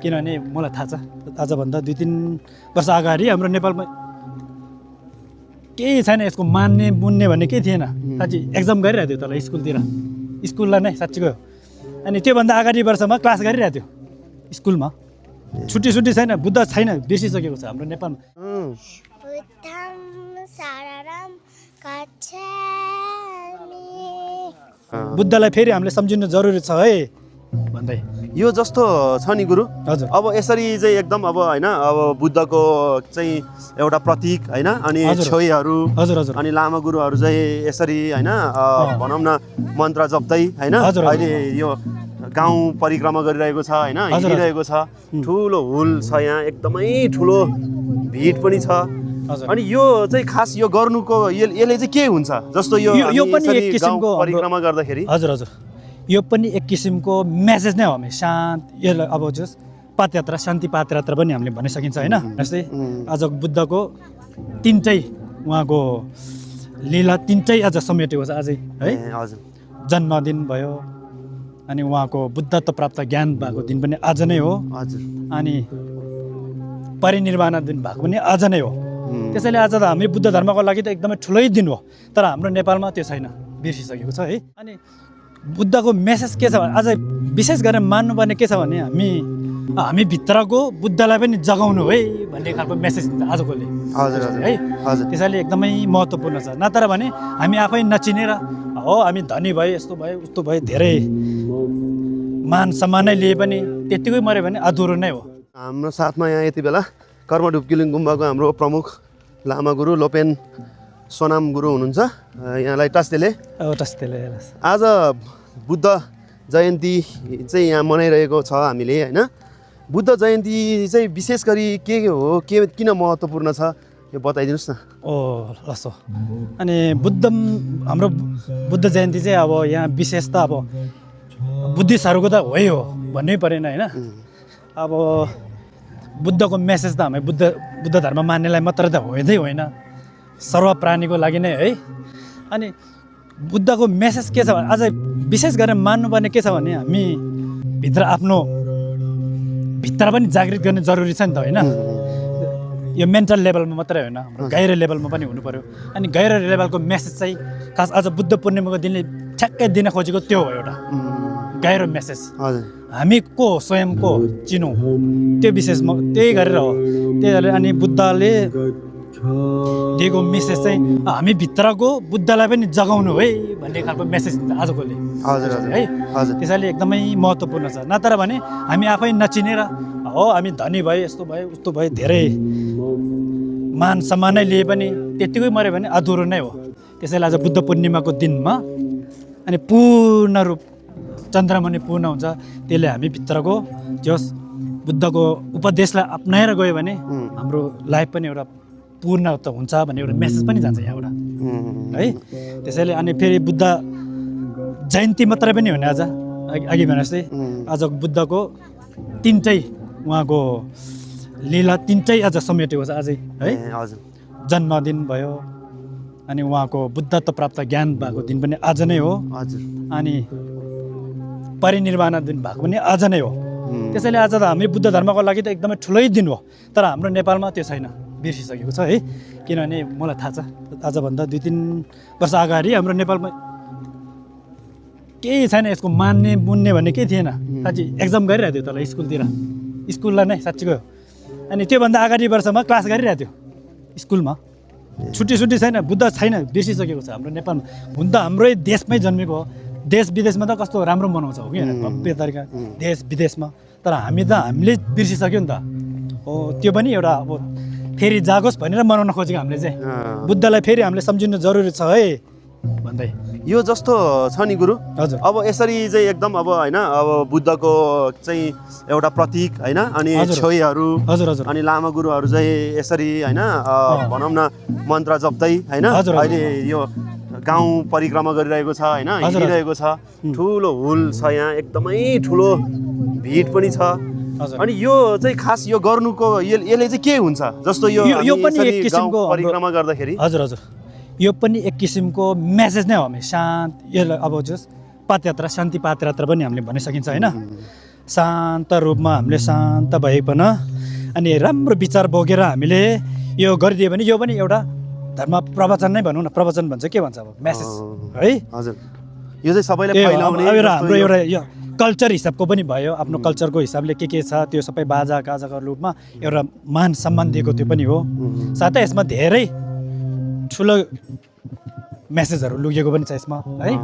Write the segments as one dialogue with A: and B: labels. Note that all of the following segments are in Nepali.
A: किनभने मलाई थाहा छ आजभन्दा 2-3 वर्ष अगाडि हाम्रो नेपालमा केही छैन यसको मान्ने बुन्ने भन्ने केही थिएन। साँच्ची एक्जाम गरिरहेको थियो तल स्कुललाई नै साँच्चीको। अनि त्योभन्दा अगाडि वर्षमा क्लास गरिरहेको थियो स्कुलमा। छुट्टी छैन, बुद्ध छैन, बिर्सिसकेको छ हाम्रो नेपालमा। बुद्धलाई फेरि हामीले सम्झिनु जरुरी छ है भन्दै
B: यो जस्तो छ नि गुरु।
A: हजुर।
B: अब यसरी चाहिँ एकदम अब हैन अब बुद्धको चाहिँ एउटा प्रतीक हैन अनि छोइहरू
A: हजुर
B: अनि लामा गुरुहरू चाहिँ यसरी हैन भनौँ न मन्त्र जप्दै हैन अहिले यो गाउँ परिक्रमा गरिरहेको छ हैन, हिँडिरहेको छ। ठुलो हुल छ यहाँ, एकदमै ठुलो भिड पनि छ। अनि यो चाहिँ खास यो गर्नुको यसले चाहिँ के हुन्छ जस्तो यो
A: पनि एक किसिमको
B: परिक्रमा गर्दाखेरि?
A: हजुर यो पनि एक किसिमको मेसेज नै हो। हामी शान्त यसलाई अब जस पादयात्रा शान्ति पादयात्रा पनि हामीले भन्न सकिन्छ हैन। जस्तै आज बुद्धको तीनटै उहाँको लीला तीनटै आज समेटेको छ आजै है।
B: हजुर।
A: जन्मदिन भयो अनि उहाँको बुद्धत्व प्राप्त ज्ञान भएको दिन पनि आज नै हो।
B: हजुर।
A: अनि परिनिर्वाण दिन भएको पनि आज नै हो। त्यसैले आज त हामी बुद्ध धर्मको लागि त एकदमै ठुलै दिन हो। तर हाम्रो नेपालमा त्यो छैन, बिर्सिसकेको छ है। अनि बुद्धको मेसेज के छ भने आज विशेष गरेर मान्नुपर्ने के छ भने हामी भित्रको बुद्धलाई पनि जगाउनु है भन्ने खालको मेसेज आजकोले।
B: हजुर
A: है।
B: हजुर।
A: त्यसैले एकदमै महत्त्वपूर्ण छ। नत्र भने हामी आफै नचिनेर हो हामी धनी भए यस्तो भयो उस्तो भयो धेरै मान सम्मानै लिए पनि त्यतिकै मऱ्यो भने अधुरो नै हो।
B: हाम्रो साथमा यहाँ यति बेला कर्मडुब्किलिङ गुम्बाको हाम्रो प्रमुख लामा गुरु लोपेन सोनाम गुरु हुनुहुन्छ। यहाँलाई टस्तेले आज बुद्ध जयन्ती चाहिँ यहाँ मनाइरहेको छ हामीले हैन। बुद्ध जयन्ती चाहिँ विशेष गरी के हो, किन महत्त्वपूर्ण छ यो बताइदिनुहोस् न।
A: लसो अनि हाम्रो बुद्ध जयन्ती चाहिँ अब यहाँ विशेष त अब बुद्धिस्टहरूको त हो भन्नै परेन हैन। अब बुद्धको मेसेज त हामी बुद्ध धर्म मान्नेलाई मात्र त होइन, सर्व प्राणीको लागि नै है। अनि बुद्धको मेसेज के छ भने आज विशेष गरेर मान्नुपर्ने के छ भने हामी भित्र पनि जागृत गर्ने जरुरी छ नि त होइन। यो मेन्टल लेभलमा मात्रै होइन, गहिरो लेभलमा पनि हुनु पर्यो। अनि गहिरो लेभलको मेसेज चाहिँ खास आज बुद्ध पूर्णिमाको दिनले ठ्याक्कै दिन खोजेको त्यो हो एउटा गहिरो मेसेज। हामी को स्वयं को चिनौँ त्यो विशेषमा त्यही गरेर हो। त्यही गरेर अनि बुद्धले दिएको मेसेज चाहिँ हामी भित्रको बुद्धलाई पनि जगाउनु है भन्ने खालको मेसेज आजकोले।
B: हजुर
A: है।
B: हजुर।
A: त्यसैले एकदमै महत्त्वपूर्ण छ। नत्र भने हामी आफै नचिनेर हो हामी धनी भए यस्तो भयो उस्तो भयो धेरै मान सम्मानै लिए पनि त्यतिकै मऱ्यो भने अधुरो नै हो। त्यसैले आज बुद्ध पूर्णिमाको दिनमा अनि पूर्ण रूप चन्द्रमणि पूर्ण हुन्छ। त्यसले हामी भित्रको जस बुद्धको उपदेशलाई अपनाएर गयो भने हाम्रो लाइफ पनि एउटा पूर्ण त हुन्छ भन्ने एउटा मेसेज पनि जान्छ यहाँबाट है। त्यसैले अनि फेरि बुद्ध जयन्ती मात्रै पनि हुने आज अघि भने जस्तै आज बुद्धको तीनटै उहाँको लीला तीनटै आज समेटेको छ आजै है।
B: हजुर।
A: जन्मदिन भयो अनि उहाँको बुद्धत्व प्राप्त ज्ञान भएको दिन पनि आज नै हो।
B: हजुर।
A: अनि परिनिर्वाण दिन भएको पनि आज नै हो। त्यसैले आज त हामी बुद्ध धर्मको लागि त एकदमै ठुलै दिन हो। तर हाम्रो नेपालमा त्यो छैन, बिर्सिसकेको छ है। किनभने मलाई थाहा छ आजभन्दा 2-3 वर्ष अगाडि हाम्रो नेपालमा केही छैन यसको मान्ने बुन्ने भन्ने केही थिएन। साँच्ची एक्जाम गरिरहेको थियो तल स्कुललाई नै साँच्चीको। अनि त्योभन्दा अगाडि वर्षमा क्लास गरिरहेको थियो स्कुलमा। छुट्टी छैन, बुद्ध छैन, बिर्सिसकेको छ हाम्रो नेपालमा। हुन त हाम्रै देशमै जन्मेको हो। देश विदेशमा त कस्तो राम्रो मनाउँछ हो कि भव्य तरिका देश विदेशमा। तर हामीले बिर्सिसक्यो नि त हो। त्यो पनि एउटा अब फेरि जागोस् भनेर मनाउन खोजेको हामीले चाहिँ बुद्धलाई फेरि हामीले सम्झिनु जरुरी छ है भन्दै
B: यो जस्तो छ नि गुरु।
A: हजुर।
B: अब यसरी चाहिँ एकदम अब हैन अब बुद्धको चाहिँ एउटा प्रतीक हैन अनि छोइहरू अनि लामा गुरुहरू चाहिँ यसरी हैन भनौँ न मन्त्र जप्दै हैन अहिले यो गाउँ परिक्रमा गरिरहेको छ हैन, हिँडिरहेको छ। ठुलो हुल छ यहाँ, एकदमै ठुलो भिड पनि छ। अनि यो चाहिँ खास यो गर्नुको यसले चाहिँ के हुन्छ जस्तो यो
A: पनि एक किसिमको
B: परिक्रमा गर्दाखेरि?
A: हजुर यो पनि एक किसिमको मेसेज नै हो। हामी शान्त यसलाई अब जस पादयात्रा शान्ति पादयात्रा पनि हामीले भन्न सकिन्छ हैन। शान्त रूपमा हामीले शान्त भइकन अनि राम्रो विचार बोकेर हामीले यो गरिदियो भने यो पनि एउटा धर्म प्रवचन नै भनौँ न, प्रवचन भन्छ के भन्छ अब मेसेज है।
B: हजुर, यो चाहिँ सबैलाई फैलाउने
A: हाम्रो एउटा यो कल्चर हिसाबको पनि भयो, आफ्नो कल्चरको हिसाबले के छ त्यो सबै बाजा गाजाको रूपमा एउटा मान सम्मान दिएको त्यो पनि हो। साथै यसमा धेरै ठुलो मेसेजहरू लुकेको पनि छ यसमा है।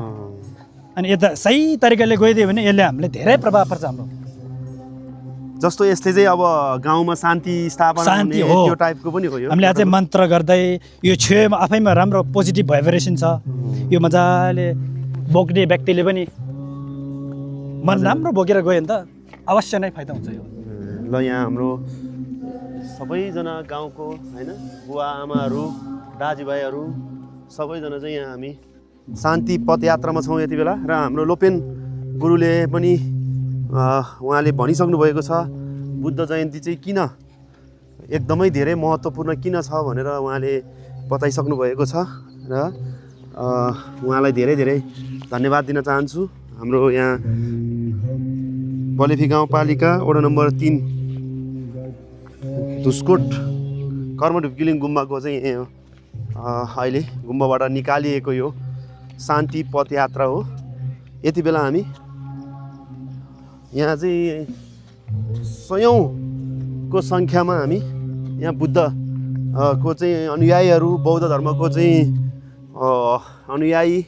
A: अनि यता सही तरिकाले गइदियो भने यसले हामीलाई धेरै प्रभाव पर्छ हाम्रो।
B: जस्तो यसले चाहिँ अब गाउँमा शान्ति स्थापना
A: शान्ति
B: हुने
A: हो,
B: त्यो टाइपको पनि हो यो।
A: हामीले अझै मन्त्र गर्दै यो छेउमा आफैमा राम्रो पोजिटिभ भाइब्रेसन छ, यो मजाले बोक्ने व्यक्तिले पनि मन राम्रो बोकेर गयो भने त अवश्य नै फाइदा हुन्छ यो।
B: ल यहाँ हाम्रो सबैजना गाउँको होइन बुवा आमाहरू दाजुभाइहरू सबैजना चाहिँ यहाँ हामी शान्ति पदयात्रामा छौँ यति बेला। र हाम्रो लोपेन गुरुले पनि उहाँले भनिसक्नु भएको छ बुद्ध जयन्ती चाहिँ किन एकदमै धेरै महत्त्वपूर्ण किन छ भनेर उहाँले बताइसक्नु भएको छ। र उहाँलाई धेरै धेरै धन्यवाद दिन चाहन्छु। हाम्रो यहाँ बलेफी गाउँपालिका वडा नम्बर 3 धुस्कोट कर्मढुक्किलिङ गुम्बाको चाहिँ अहिले गुम्बाबाट निकालिएको यो शान्ति पदयात्रा हो। यति बेला हामी यहाँ चाहिँ सयौँको सङ्ख्यामा हामी यहाँ बुद्ध को चाहिँ अनुयायीहरू, बौद्ध धर्मको चाहिँ अनुयायी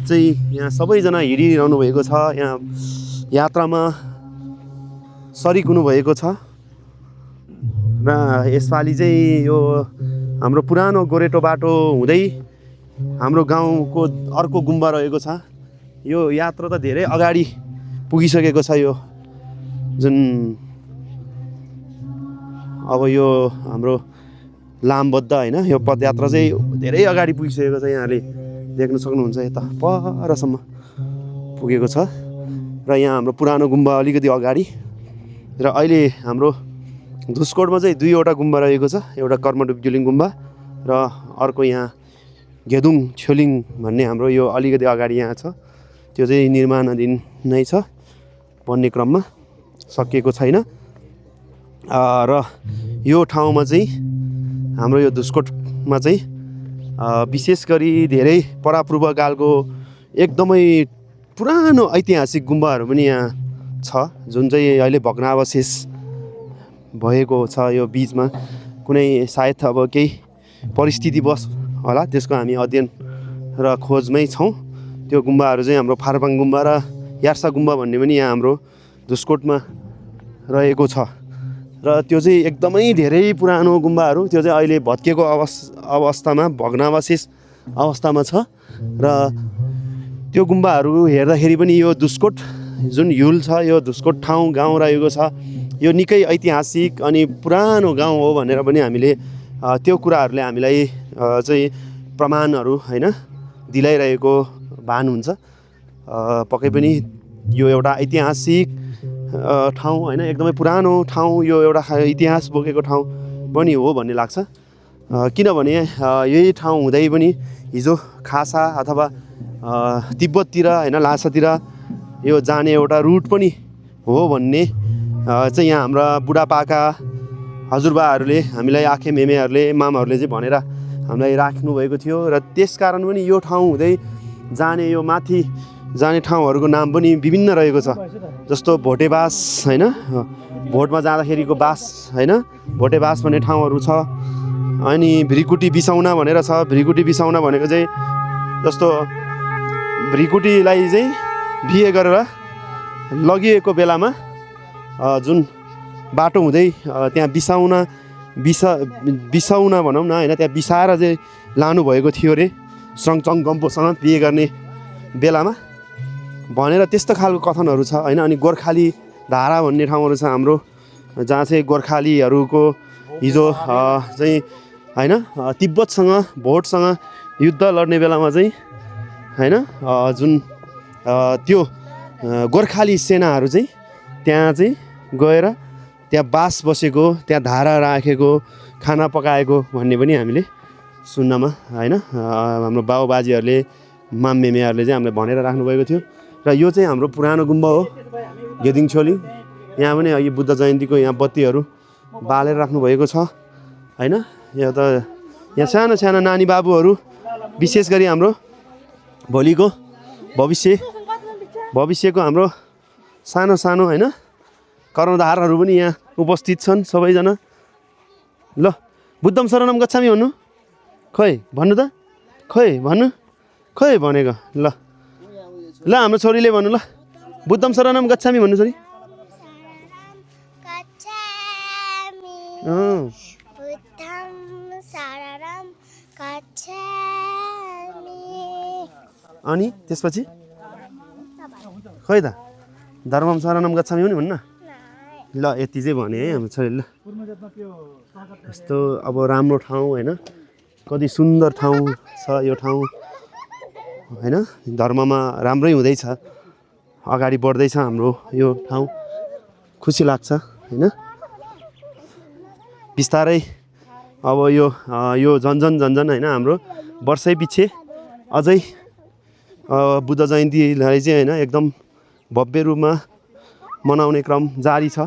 B: चाहिँ यहाँ सबैजना हिँडिरहनु भएको छ, यहाँ यात्रामा सरिक हुनुभएको छ। र यसपालि चाहिँ यो हाम्रो पुरानो गोरेटो बाटो हुँदै हाम्रो गाउँको अर्को गुम्बा रहेको छ। यो यात्रा त धेरै अगाडि पुगिसकेको छ। यो जुन अब यो हाम्रो लामबद्ध होइन यो पदयात्रा चाहिँ धेरै अगाडि पुगिसकेको छ। यहाँले देख्न सक्नुहुन्छ यता परसम्म पुगेको छ। र यहाँ हाम्रो पुरानो गुम्बा अलिकति अगाडि, र अहिले हाम्रो धुस्कोटमा चाहिँ 2वटा गुम्बा रहेको छ। एउटा कर्मढुक्किलिङ गुम्बा र अर्को यहाँ घेदुङ छ्योलिङ भन्ने हाम्रो यो अलिकति अगाडि यहाँ छ। त्यो चाहिँ निर्माणाधीन नै छ, बन्ने क्रममा सकिएको छैन। र यो ठाउँमा चाहिँ हाम्रो यो धुस्कोटमा चाहिँ विशेष गरी धेरै परापूर्वकालको एकदमै पुरानो ऐतिहासिक गुम्बाहरू पनि यहाँ छ, जुन चाहिँ अहिले भग्नावशेष भएको छ। यो बिचमा कुनै सायद अब केही परिस्थितिवश होला, त्यसको हामी अध्ययन र खोजमै छौँ। त्यो गुम्बाहरू चाहिँ हाम्रो फार्पाङ गुम्बा र यार्सा गुम्बा भन्ने पनि यहाँ हाम्रो धुस्कोटमा रहेको छ। र त्यो चाहिँ एकदमै धेरै पुरानो गुम्बाहरू, त्यो चाहिँ अहिले भत्किएको अवस्थामा भग्नावशेष अवस्थामा छ। र त्यो गुम्बाहरू हेर्दाखेरि पनि यो धुस्कोट जुन हिल छ, यो धुस्कोट ठाउँ गाउँ रहेको छ, यो निकै ऐतिहासिक अनि पुरानो गाउँ हो भनेर पनि हामीले त्यो कुराहरूले हामीलाई चाहिँ प्रमाणहरू होइन दिलाइरहेको भान हुन्छ। पक्कै पनि यो एउटा ऐतिहासिक ठाउँ होइन, एकदमै पुरानो ठाउँ, यो एउटा इतिहास बोकेको ठाउँ पनि हो भन्ने लाग्छ। किनभने यही ठाउँ हुँदै पनि हिजो खासा अथवा तिब्बततिर होइन ल्हासातिर यो जाने एउटा रुट पनि हो भन्ने चाहिँ यहाँ हाम्रा बुढापाका हजुरबाहरूले हामीलाई आखे मेमेहरूले मामाहरूले चाहिँ भनेर हामीलाई राख्नुभएको थियो। र त्यस कारण पनि यो ठाउँ हुँदै जाने यो माथि जाने ठाउँहरूको नाम पनि विभिन्न रहेको छ। जस्तो भोटेबास होइन, भोटमा जाँदाखेरिको बास होइन, भोटेबास भन्ने ठाउँहरू छ। अनि भ्रिकुटी बिसाउना भनेर छ। भ्रिकुटी बिसाउना भनेको चाहिँ जस्तो भ्रिकुटीलाई चाहिँ बिहे गरेर लगिएको बेलामा जुन बाटो हुँदै त्यहाँ बिसाउन भनौँ न होइन, त्यहाँ बिसाएर चाहिँ लानुभएको थियो अरे सङचङ गम्पोसँग बिहे गर्ने बेलामा भनेर त्यस्तो खालको कथनहरू छ होइन। अनि गोर्खाली धारा भन्ने ठाउँहरू छ हाम्रो, जहाँ चाहिँ गोर्खालीहरूको हिजो चाहिँ होइन तिब्बतसँग भोटसँग युद्ध लड्ने बेलामा चाहिँ होइन जुन त्यो गोर्खाली सेनाहरू चाहिँ त्यहाँ चाहिँ गएर त्यहाँ बास बसेको, त्यहाँ धारा राखेको, खाना पकाएको भन्ने पनि हामीले सुन्नमा होइन हाम्रो बाबुबाजेहरूले माममेमेहरूले चाहिँ हामीलाई भनेर राख्नुभएको थियो। र यो चाहिँ हाम्रो पुरानो गुम्बा हो। गेदिङ छोली यहाँ पनि यो बुद्ध जयन्तीको यहाँ बत्तीहरू बालेर राख्नु भएको छ हैन। यहाँ त यहाँ सानो सानो नानी बाबुहरू विशेष गरी हाम्रो भोलिको भविष्यको हाम्रो सानो सानो हैन कर्णधारहरू पनि यहाँ उपस्थित छन् सबैजना। ल बुद्धम शरणम गच्छामि भन्नु खोइ भन्नु त खोइ भनेको ल हाम्रो छोरीले भन्नु ल बुद्धम शरणम गच्छामि भन्नु छोरी। अनि त्यसपछि खोइ त धर्मम शरणम गच्छामि पनि भन्न। ल यति चाहिँ भने है हाम्रो छोरीले। ल यस्तो अब राम्रो ठाउँ होइन कति सुन्दर ठाउँ छ यो ठाउँ होइन। धर्ममा राम्रै हुँदैछ अगाडि बढ्दैछ हाम्रो यो ठाउँ खुसी लाग्छ होइन। बिस्तारै अब यो झन्झन होइन हाम्रो वर्षै पछि अझै बुद्ध जयन्तीलाई चाहिँ होइन एकदम भव्य रूपमा मनाउने क्रम जारी छ।